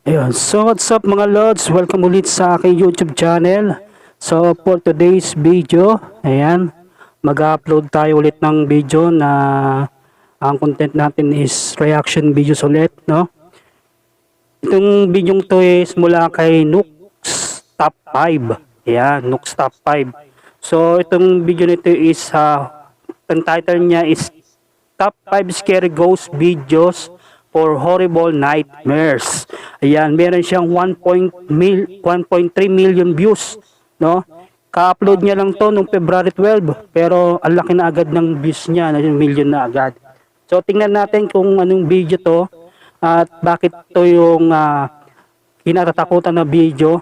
Ayun. So what's up mga LodZ? Welcome ulit sa aking YouTube channel. So for today's video, ayan, mag-upload tayo ulit ng video na ang content natin is reaction videos ulit, no? Itong video to is mula kay Nook's Top 5. Ayan, Nook's Top 5. So itong video nito is ang title niya is Top 5 Scary Ghost Videos for Horrible Nightmares. Ayan, meron siyang 1.3 million views, no? Ka-upload niya lang to noong February 12, pero ang laki na agad ng views niya, million na agad. So tingnan natin kung anong video to at bakit to yung kinatatakutan na video,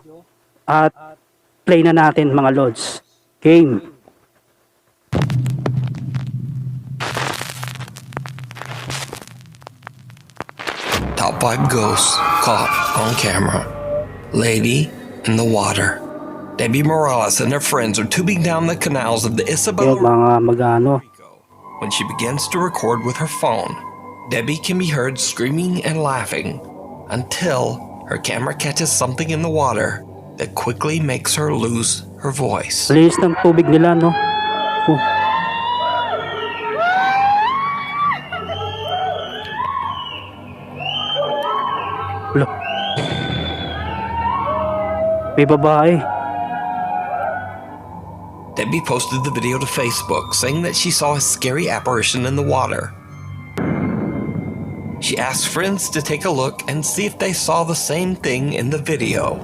at play na natin mga LodZ. Game. Top 5 ghosts caught on camera. Lady in the water. Debbie Morales and her friends are tubing down the canals of the Isabel Mga magano. when she begins to record with her phone. Debbie can be heard screaming and laughing until her camera catches something in the water that quickly makes her lose her voice. Linis ng tubig nila, no? Look. May babae. Debbie posted the video to Facebook saying that she saw a scary apparition in the water. She asked friends to take a look and see if they saw the same thing in the video.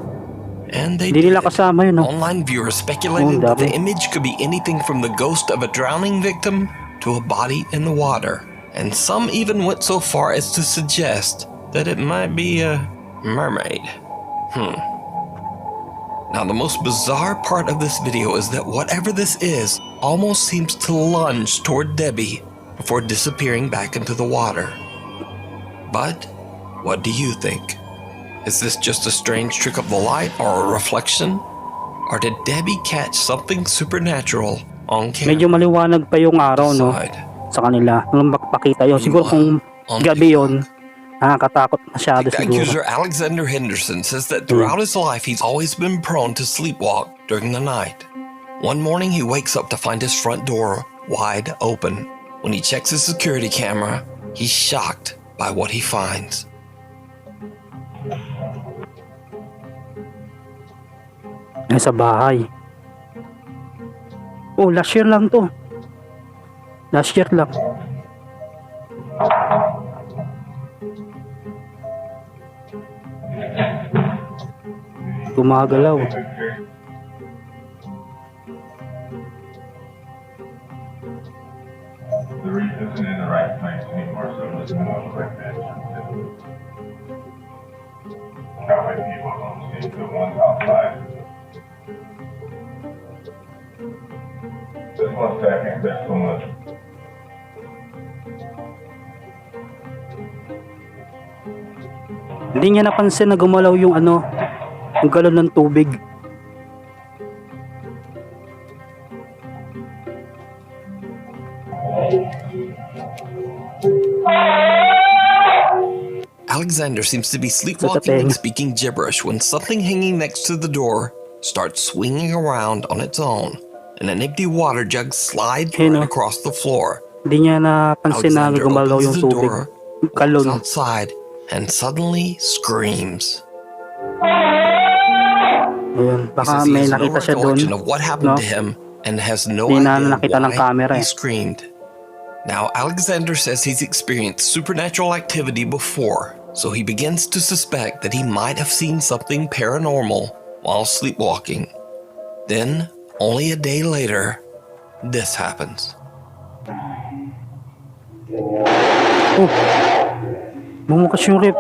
And they Hindi did. nila kasama yun, no? Online viewers speculated that the image could be anything from the ghost of a drowning victim to a body in the water. And some even went so far as to suggest that it might be a mermaid. Now the most bizarre part of this video is that whatever this is almost seems to lunge toward Debbie before disappearing back into the water. But what do you think? Is this just a strange trick of the light or a reflection? Or did Debbie catch something supernatural on camera? Medyo maliwanag pa yung araw, no? Sa kanila. Nung makapakita yun. Siguro kung gabi yun, nakakatakot masyado TikTok siguro. user Alexander Henderson says that throughout his life he's always been prone to sleepwalk during the night. One morning he wakes up to find his front door wide open. When he checks his security camera, he's shocked by what he finds. Sa bahay. Oh, last year lang to. Last year lang. Gumagalaw. The reef isn't in the right place anymore, so just move quick that. That way people don't see the ones outside. Just 1 second, there's so much. Hindi niya napansin na gumalaw yung yung galon ng tubig. Alexander seems to be sleepwalking and speaking gibberish when something hanging next to the door starts swinging around on its own, and an empty water jug slides right across the floor. Hindi niya napansin na gumalaw yung tubig. Walks outside and suddenly screams. Ayun, baka may nakita siya doon, of what happened to him and has no Hindi na idea nakita ng camera, why he screamed. Now Alexander says he's experienced supernatural activity before, so he begins to suspect that he might have seen something paranormal while sleepwalking. Then, only a day later, this happens. Oh, bumukas yung rip.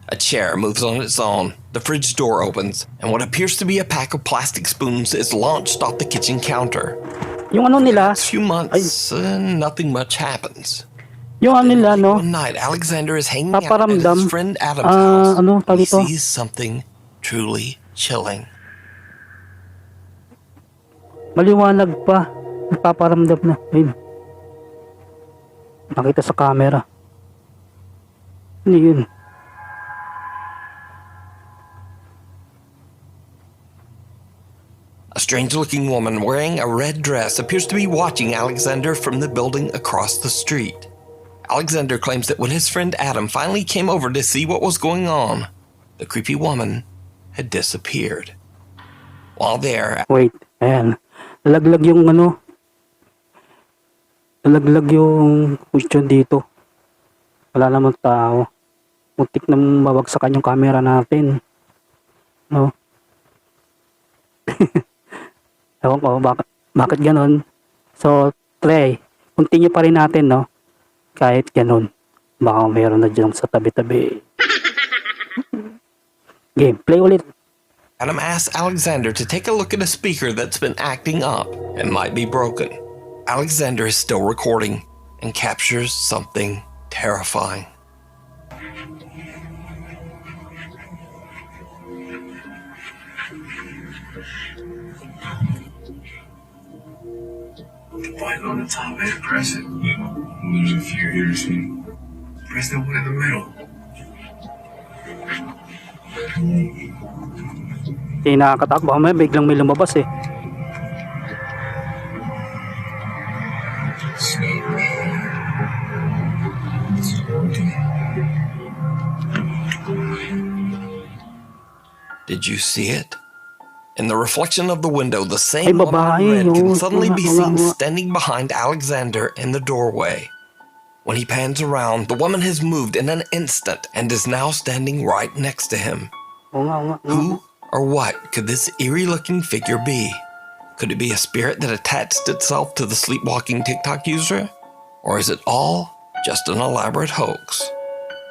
A chair moves on its own, the fridge door opens, and what appears to be a pack of plastic spoons is launched off the kitchen counter. Yung nila, A few months, nothing much happens. yung nila, no? One night, Alexander is hanging out at Nagparamdam. his friend Adam's house. He Dito? sees something truly chilling. Maliwanag pa. Nagpaparamdam na. Ayun. Nakita sa camera. Ano yun? A strange-looking woman wearing a red dress appears to be watching Alexander from the building across the street. Alexander claims that when his friend Adam finally came over to see what was going on, the creepy woman had disappeared. While there, Wait, ayan. Nalaglag yung ano. Nalaglag yung question dito. Wala namang tao. Muntik na mabagsakan yung camera natin. No? Ewan ko, bakit ganon? So, try. Continue pa rin natin, no? Kahit ganon. Baka mayroon na dyan sa tabi-tabi. Game, play ulit. Adam asks Alexander to take a look at a speaker that's been acting up and might be broken. Alexander is still recording and captures something terrifying. The button on the top, man, press it. There's a few here, see? Press the one in the middle. Hindi nakakatakot. Baka may biglang may lumabas eh. Did you see it? In the reflection of the window, the Ay, same woman babae. in red can Oo, suddenly be nga, seen nga. standing behind Alexander in the doorway. When he pans around, the woman has moved in an instant and is now standing right next to him. Oo nga, oo nga. Who or what could this eerie-looking figure be? Could it be a spirit that attached itself to the sleepwalking TikTok user? Or is it all just an elaborate hoax?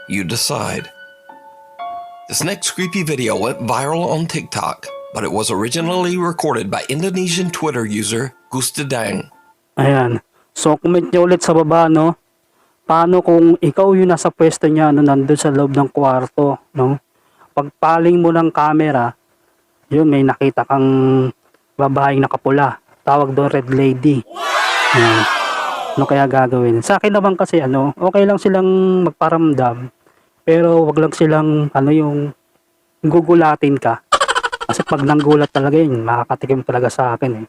You decide. This next creepy video went viral on TikTok, but it was originally recorded by Indonesian Twitter user Gustadang. Ayan. So, comment nyo ulit sa baba, no? Paano kung ikaw yung nasa pwesto niya, no, nandun sa loob ng kwarto, no? Pagpaling mo ng camera, yun, may nakita kang babaeng nakapula. Tawag doon Red Lady. Ayan. Ano kaya gagawin? Sa akin naman kasi, ano, okay lang silang magparamdam, pero wag lang silang, ano, yung gugulatin ka. Kasi pag nanggulat talaga yun, makakatikim talaga sa akin eh.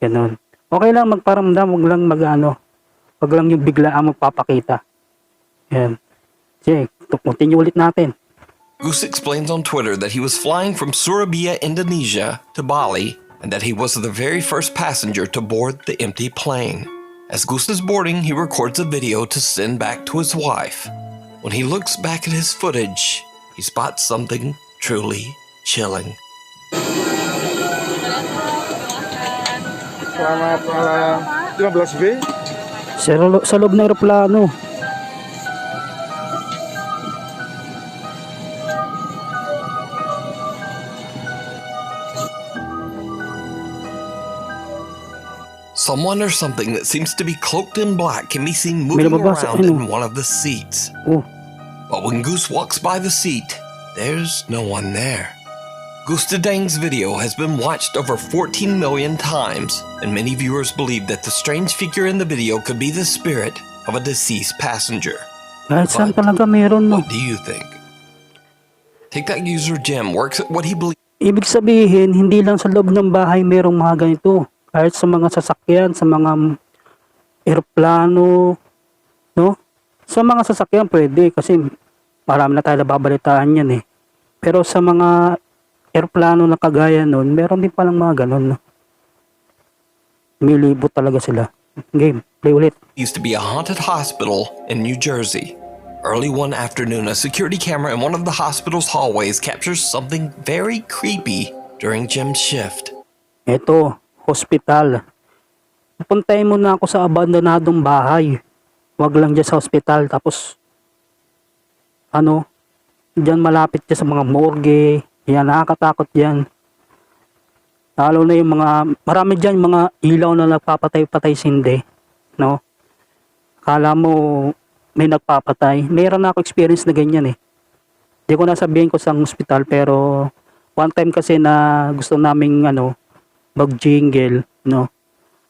Ganun. Okay lang magparamdam, wag lang wag lang yung biglaan magpapakita. Yan. Sige, continue ulit natin. Gus explains on Twitter that he was flying from Surabaya, Indonesia to Bali, and that he was the very first passenger to board the empty plane. As Gus is boarding, he records a video to send back to his wife. When he looks back at his footage, he spots something truly chilling. Selamat malam. 15B. Sa loob ng aeroplano. Someone or something that seems to be cloaked in black can be seen moving lumabas, around ano? in one of the seats. Oh, But when Goose walks by the seat, there's no one there. Gustadang's video has been watched over 14 million times, and many viewers believe that the strange figure in the video could be the spirit of a deceased passenger. kahit saan talaga meron, no? What do you think? TikTok user Jim works at what he believes Ibig sabihin, hindi lang sa loob ng bahay merong mga ganito. Kahit sa mga sasakyan, sa mga aeroplano, no? Sa mga sasakyan pwede kasi marami na tayo nababalitaan yan eh. Pero sa mga aeroplano na kagaya nun, meron din palang mga ganon, no? Milibot talaga sila. Game, play ulit. to be a haunted hospital in New Jersey. Early one afternoon, a security camera in one of the hospital's hallways captures something very creepy during Jim's shift. Eto, hospital. Pupuntahin mo na ako sa abandonadong bahay. Wag lang dyan sa hospital. Tapos, dyan malapit dyan sa mga morgue. Yan, nakakatakot yan. Lalo na yung marami dyan mga ilaw na nagpapatay-patay sindi. No? Akala mo may nagpapatay. Meron na ako experience na ganyan eh. Hindi ko nasabihin ko sa hospital pero one time kasi na gusto naming mag-jingle, no.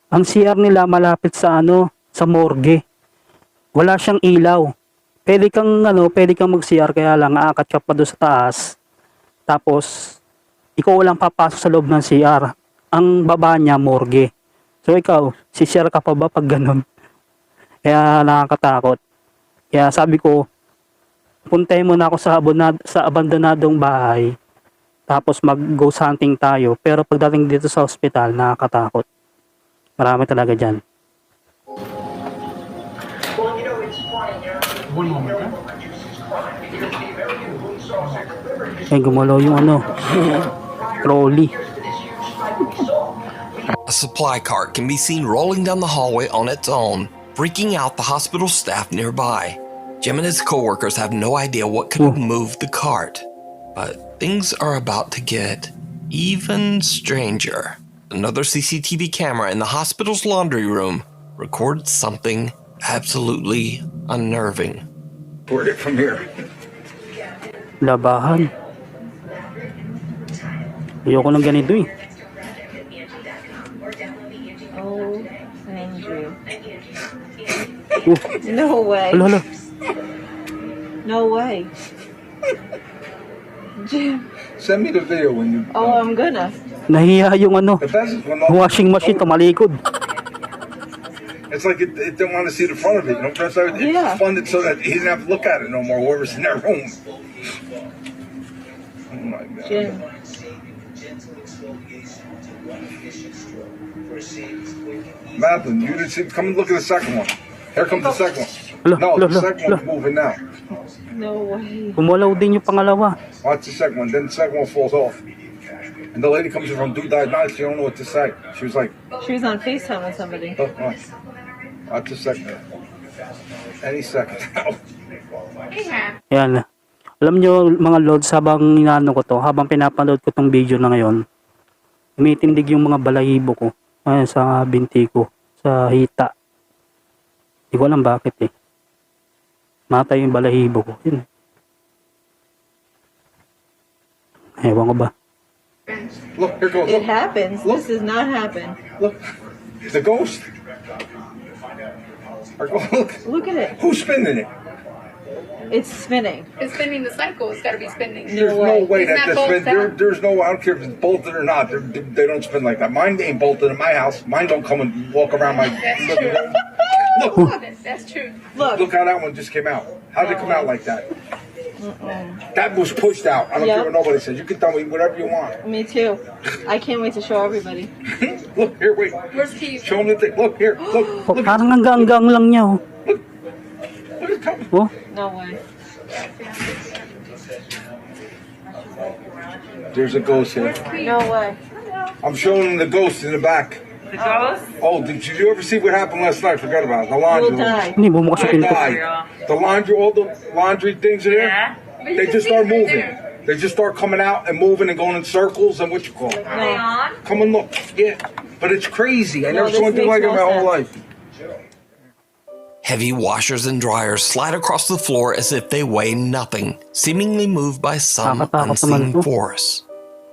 Ang CR nila malapit sa sa morgue. Wala siyang ilaw. Pwede kang mag-CR, kaya lang aakat ka pa doon sa taas. Tapos ikaw walang papasok sa loob ng CR. Ang baba niya morgue. So ikaw, CR ka pa ba pag ganun? Kaya nakakatakot. Kaya sabi ko, puntahin mo na ako sa abandonadong bahay. Tapos mag-ghost hunting tayo. Pero pagdating dito sa ospital, nakakatakot. Marami talaga dyan. Ay, gumalaw yung trolley. A supply cart can be seen rolling down the hallway on its own, freaking out the hospital staff nearby. Jim and his coworkers have no idea what could have moved the cart. But things are about to get even stranger. Another CCTV camera in the hospital's laundry room records something absolutely unnerving. Word it from here. Labahan. Ayoko ng ganito eh. Oh, Andrew. Oh, No way. hala. No way. Jim. Send me the video when you. Oh, I'm gonna. Nahiya yung The best is when all- washing machine tumalikod. It's like it didn't want to see the front of it. You know, it's Yeah. funded so that he didn't have to look at it no more. Whoever's in that room. Oh my God. Jim. Madeline, you didn't see. Come and look at the second one. Here comes the second one. No, Look, the look, second one's moving now. No way. Kumalaw din yung pangalawa. Watch the second one. Then the second one falls off. And the lady comes in from Dude Night. She don't know what to say. She was like, She was on FaceTime with somebody. oh, watch. Watch the second one. Any second now. Yan. Alam nyo mga lods, habang inaano ko to, habang pinapanood ko tong video na ngayon, umitindig yung mga balahibo ko. Ayan, sa binti ko. Sa hita. Hindi ko alam bakit eh. Matay yung balahibo ko. Yun. Ewan ko ba. Look, here goes. It Look, happens. Look. This does not happen. look. The ghost. Look. Look at it. Who's spinning it? It's spinning. It's spinning the cycle. It's got to be spinning. There's No no way way. Isn't that that they spin. bolted out? There's no. I don't care if it's bolted or not. They don't spin like that. Mine ain't bolted in my house. Mine don't come and walk around my living room. Look, That's true. look how that one just came out. How did it come out like that? That was pushed out. I don't care what nobody says. You can tell me whatever you want. Me too. I can't wait to show everybody. Look here, wait. Where's Keith? Show them the thing. Look here. Look. Oh, Look. parang hanggang lang niya oh. Look at coming. Oh, No way. There's a ghost here. No way. I'm showing them the ghost in the back. The ghost? Oh, did you ever see what happened last night? Forgot about it. The laundry. Will die. hindi bumukas yung They pinto. died. The laundry, all the laundry things in there, they just start moving. They just start coming out and moving and going in circles and what you call it. No. Come and look. Yeah. But it's crazy. I No, never saw this anything like makes it in my no whole sense. life. Heavy washers and dryers slide across the floor as if they weigh nothing, seemingly moved by some Nakakatakot naman unseen ito. force.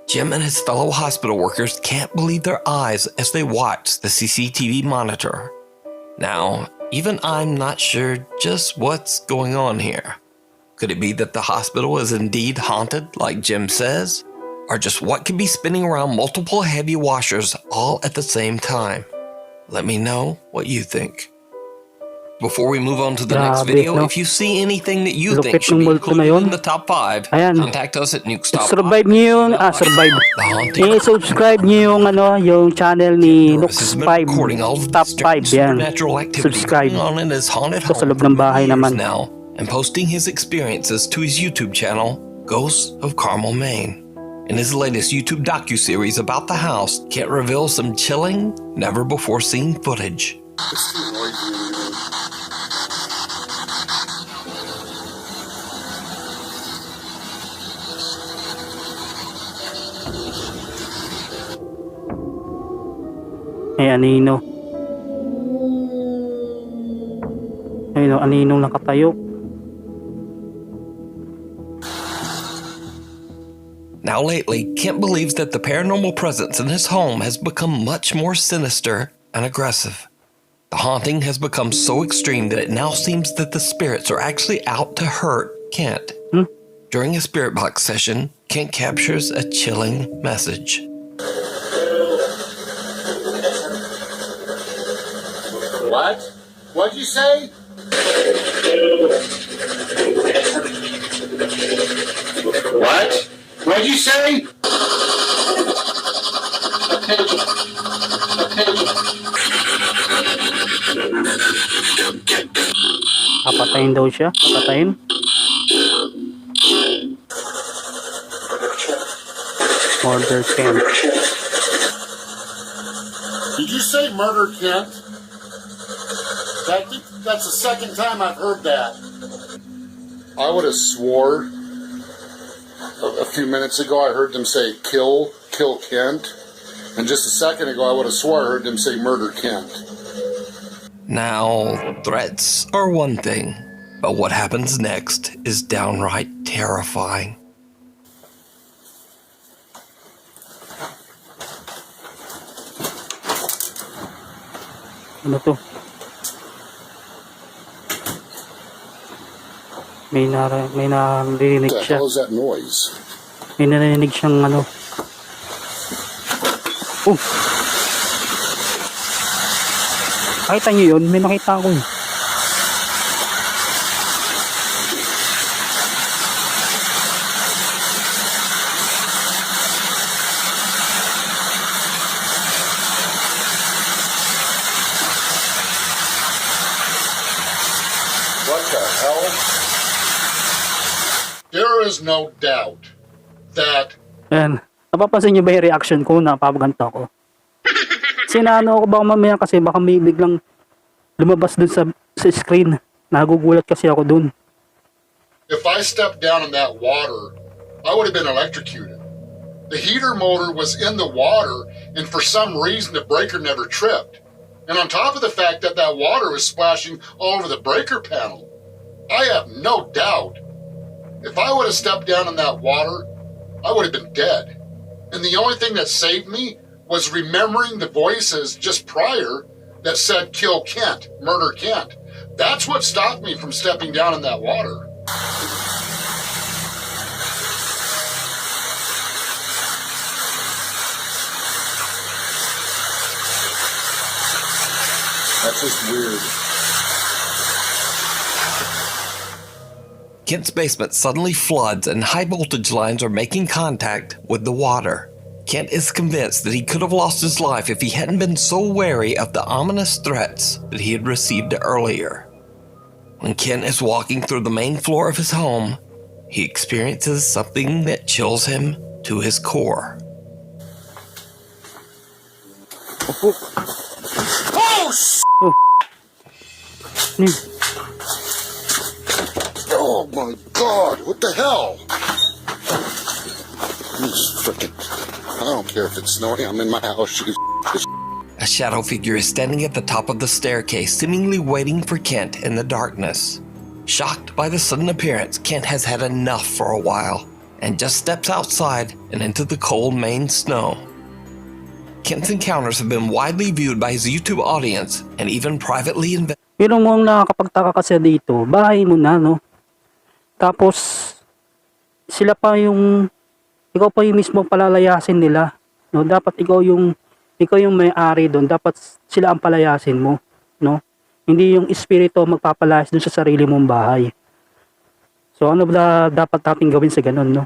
Jim and his fellow hospital workers can't believe their eyes as they watch the CCTV monitor. Now, even I'm not sure just what's going on here. Could it be that the hospital is indeed haunted, like Jim says? Or just what could be spinning around multiple heavy washers all at the same time? Let me know what you think. Before we move on to the next Grabe, video, no? if you see anything that you Lupit think should ng be multo na included yun. in the top 5, Ayan. contact us at Nukestop. Survive niyo yung, survive. The haunting I-subscribe niyo yung yung channel ni Doris Lux has been 5, recording all of the top 5 strange yan. supernatural activity Subscribe. going on in his haunted Ito sa home loob for ng bahay years naman. now, and posting his experiences to his YouTube channel, Ghosts of Carmel, Maine. In his latest YouTube docuseries about the house, Kent reveals some chilling, never-before-seen footage. May anino. Ayun, aninong nakatayo. Now lately, Kent believes that the paranormal presence in his home has become much more sinister and aggressive. The haunting has become so extreme that it now seems that the spirits are actually out to hurt Kent. During a spirit box session, Kent captures a chilling message. What? What'd you say? What? What'd you say? Papatayin daw siya. Papatayin. Murder Kent. Did you say murder Kent? That's the second time I've heard that. I would have swore a few minutes ago I heard them say kill Kent. And just a second ago I would have swore I heard them say murder Kent. Now, threats are one thing, but what happens next is downright terrifying. Ano to? May narinig What the siya. hell is that noise? May narinig siyang ano. Oh! Nakita niyo yun? May nakita ako eh. What the hell? There is no doubt that Ayan. Napapansin niyo ba yung reaction ko na papaganto ko? Sinano ako baka mamaya kasi baka may biglang lumabas dun sa screen. Nagugulat kasi ako dun. if I stepped down in that water, I would have been electrocuted. The heater motor was in the water, and for some reason the breaker never tripped. And on top of the fact that that water was splashing all over the breaker panel, I have no doubt if I would have stepped down in that water, I would have been dead. And the only thing that saved me was remembering the voices just prior that said kill Kent, murder Kent. That's what stopped me from stepping down in that water. That's just weird. Kent's basement suddenly floods and high voltage lines are making contact with the water. Kent is convinced that he could have lost his life if he hadn't been so wary of the ominous threats that he had received earlier. When Kent is walking through the main floor of his home, he experiences something that chills him to his core. Oh, s***! Oh my God! What the hell? This frickin', I don't care if it's snowing. I'm in my house. A shadow figure is standing at the top of the staircase, seemingly waiting for Kent in the darkness. Shocked by the sudden appearance, Kent has had enough for a while and just steps outside and into the cold Maine snow. Kent's encounters have been widely viewed by his YouTube audience and even privately investigated. Pero mo ang nakakapagtaka kasi dito, bahay mo na, no? Tapos, ikaw pa yung mismo palalayasin nila, no? Dapat ikaw yung may-ari doon, dapat sila ang palayasin mo, no? Hindi yung espiritu magpapalayas doon sa sarili mong bahay. So, ano ba dapat natin gawin sa ganun, no?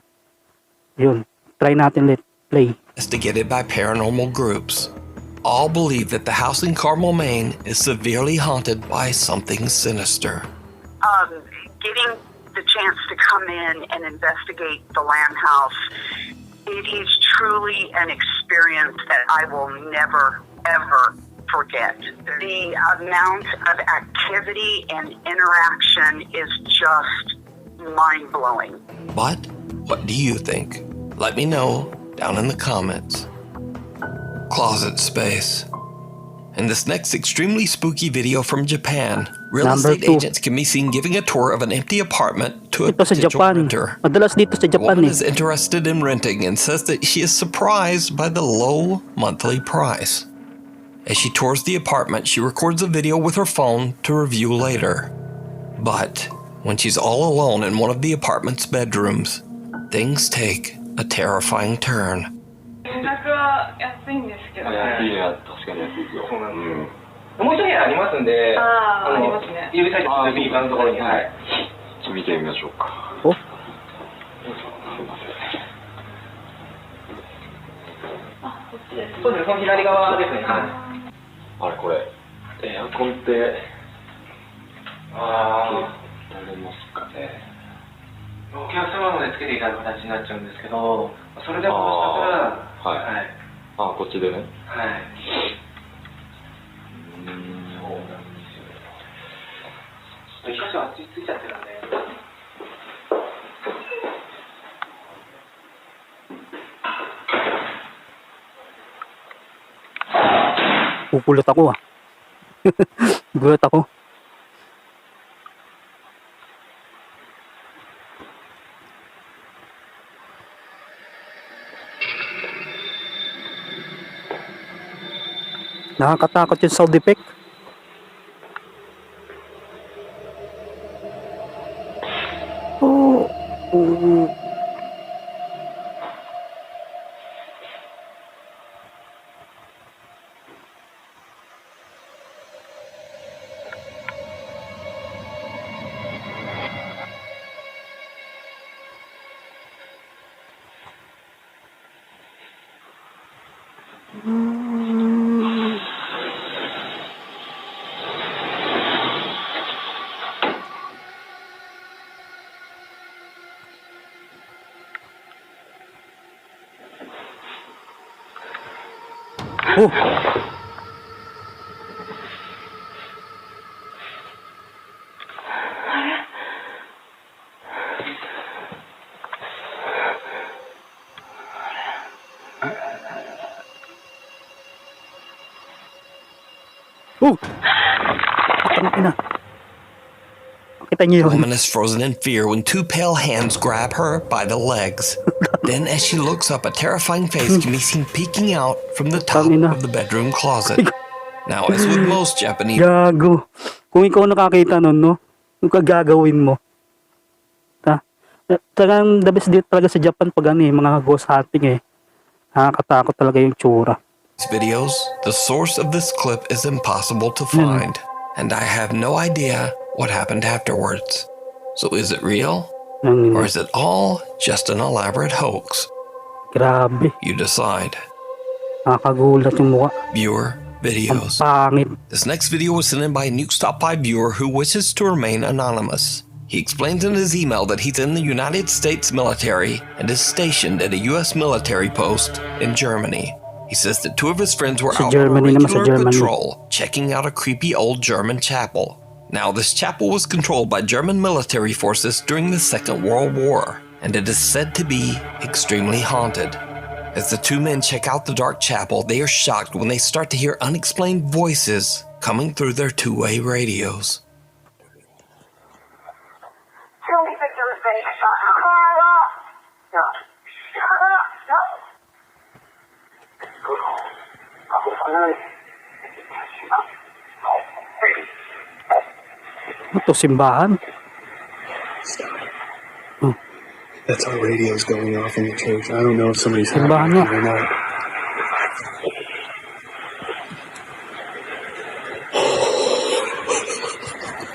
Yun, try natin, let's play. Investigated by paranormal groups. All believe that the house in Carmel, Maine is severely haunted by something sinister. Getting the chance to come in and investigate the Lamb House, it is truly an experience that I will never, ever forget. The amount of activity and interaction is just mind-blowing. But what do you think? Let me know down in the comments. Closet space. In this next extremely spooky video from Japan, real Number estate 2. agents can be seen giving a tour of an empty apartment to a Ito sa potential Japan. renter. Madalas dito sa The Japan woman eh. is interested in renting and says that she is surprised by the low monthly price. As she tours the apartment, she records a video with her phone to review later. But when she's all alone in one of the apartment's bedrooms, things take a terrifying turn. 金額は安いんですけど、安いや、確かに安いですよ。そうなんですよ。もう一部屋ありますんで、ありますね。指先の右側のところに、はい。ちょっと見てみましょうか。お、すいません。そうです、その左側ですね。あれこれ、エアコンって取れますかね。お客様までつけていただく形になっちゃうんですけど、それでももしかしたら、はい。あ、こっちでね。はい。そうなんですよ。一箇所あっちついちゃってるんで。Gugulat ako ah. Gulat ako. Nakakatakot yung sound effect. Oh. Oh. Oh. Ina. Kita niyo The yun. woman is frozen in fear when two pale hands grab her by the legs. Then as she looks up, a terrifying face can be seen peeking out from the top of the bedroom closet. Now, as with most Japanese... Gago. Kung ikaw nakakita nun, no? Yung kagagawin mo. Talagang the best dito talaga sa Japan pag ano eh, mga ghost hunting eh. Nakakatakot talaga yung tsura. videos, the source of this clip is impossible to find, and I have no idea what happened afterwards. So is it real? Or is it all just an elaborate hoax? Grabe. You decide. Nakakagulat yung mukha. Viewer videos. Ang pangit. This next video was sent in by a Nuke Stop 5 viewer who wishes to remain anonymous. He explains in his email that he's in the United States military and is stationed at a US military post in Germany. He says that two of his friends were out on a regular patrol, checking out a creepy old German chapel. Now, this chapel was controlled by German military forces during the Second World War, and it is said to be extremely haunted. As the two men check out the dark chapel, they are shocked when they start to hear unexplained voices coming through their two-way radios. Ito, simbahan. Oh. That's our radios going off in the church. I don't know if somebody's simbahan nga. or not.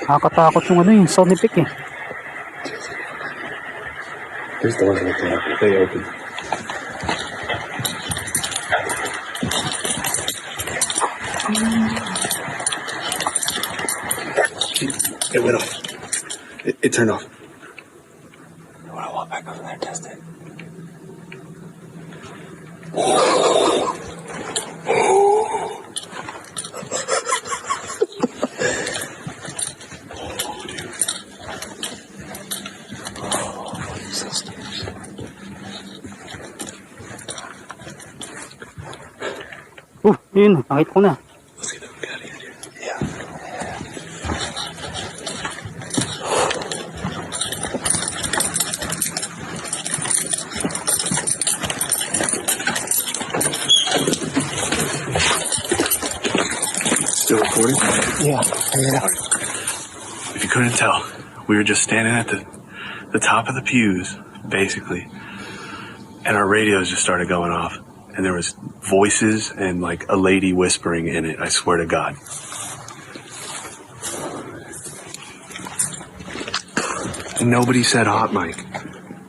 Nakakatakot yung ano yung sound effect eh. There's doors right there. They open. It went off. It turned off. I want to walk back over there and test it. Yun, nakita ko na. Let's get out of here. Yeah. Still recording? Yeah. If you couldn't tell, we were just standing at the top of the pews, basically, and our radios just started going off, and there was voices and like a lady whispering in it. I swear to God. And nobody said hot mic.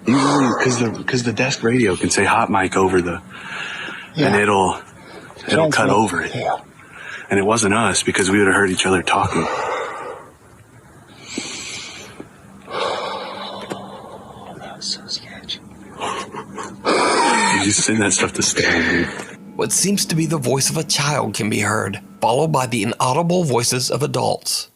Usually, because the desk radio can say hot mic over the, and it'll cut over it. Yeah. And it wasn't us because we would have heard each other talking. That's so sketchy. You just send that stuff to Stan, dude. What seems to be the voice of a child can be heard, followed by the inaudible voices of adults.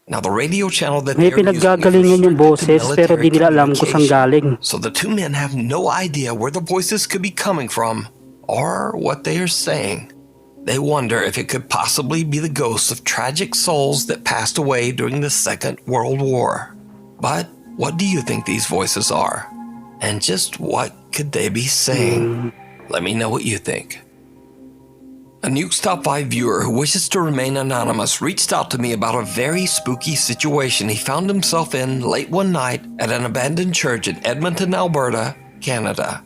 Now the radio channel that May they're using is pinaggagalingan yung restricted to boses pero di military nila alam kung saan galing. So the two men have no idea where the voices could be coming from or what they are saying. They wonder if it could possibly be the ghosts of tragic souls that passed away during the Second World War. But what do you think these voices are? And just what could they be saying? Let me know what you think. A Nuke's Top 5 viewer who wishes to remain anonymous reached out to me about a very spooky situation he found himself in late one night at an abandoned church in Edmonton, Alberta, Canada.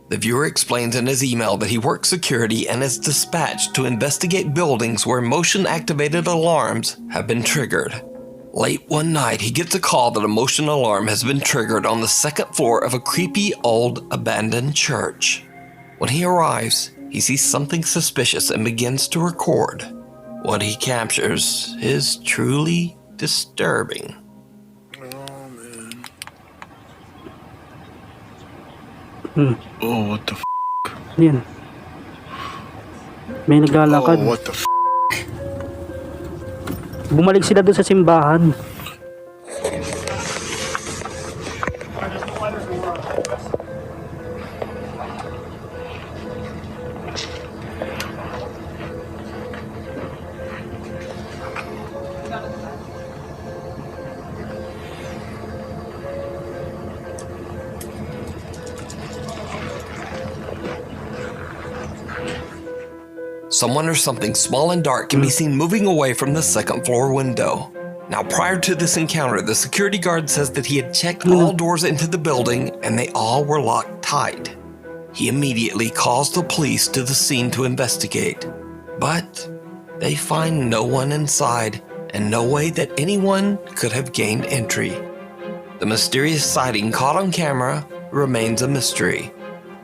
The viewer explains in his email that he works security and is dispatched to investigate buildings where motion-activated alarms have been triggered. Late one night, he gets a call that a motion alarm has been triggered on the second floor of a creepy old abandoned church. When he arrives, he sees something suspicious and begins to record. What he captures is truly disturbing. Oh, what the f***? Yan. May naglalakad. Oh, what the f***? Bumalik sila doon sa simbahan. Someone or something small and dark can be seen moving away from the second floor window. Now, prior to this encounter, the security guard says that he had checked all doors into the building and they all were locked tight. He immediately calls the police to the scene to investigate, but they find no one inside and no way that anyone could have gained entry. The mysterious sighting caught on camera remains a mystery.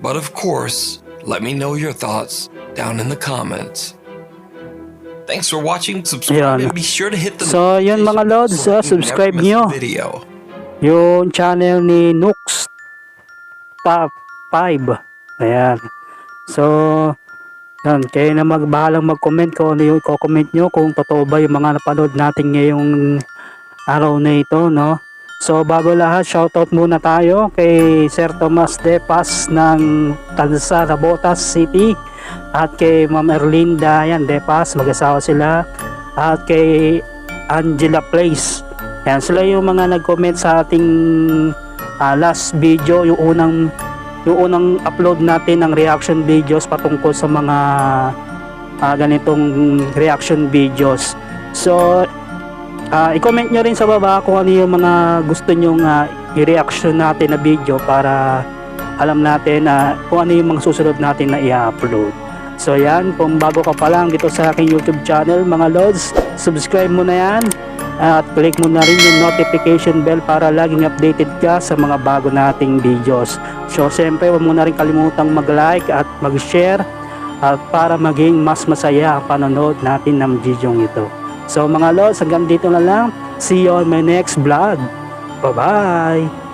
But of course, let me know your thoughts down in the comments. Thanks for watching. Subscribe and be sure to hit the So, yan mga LodZ, subscribe nyo video. yung channel ni Nuke's Top 5. Ayan. So, yan. Kayo na bahalang mag-comment kung ano yung i-comment nyo, kung totoo ba yung mga napanood natin ngayong araw na ito, no? So, bago lahat, shoutout muna tayo kay Sir Tomas Depas ng Tansa, Nabotas City, at kay Ma'am Erlinda, yan, Depas, mag-asawa sila, at kay Angela Place. Yan, sila yung mga nag-comment sa ating last video, yung unang upload natin ng reaction videos patungkol sa mga ganitong reaction videos. So, i-comment nyo rin sa baba kung ano yung mga gusto nyong i-reaction natin na video para alam natin kung ano yung mga susunod natin na i-upload. So yan, kung bago ka pa lang dito sa aking YouTube channel mga LodZ, subscribe mo na yan at click mo na rin yung notification bell para laging updated ka sa mga bago nating videos. So siyempre, huwag mo na rin kalimutang mag-like at mag-share at para maging mas masaya ang panonood natin ng video ito. So mga LodZ, hanggang dito na lang. See you on my next vlog. Bye-bye!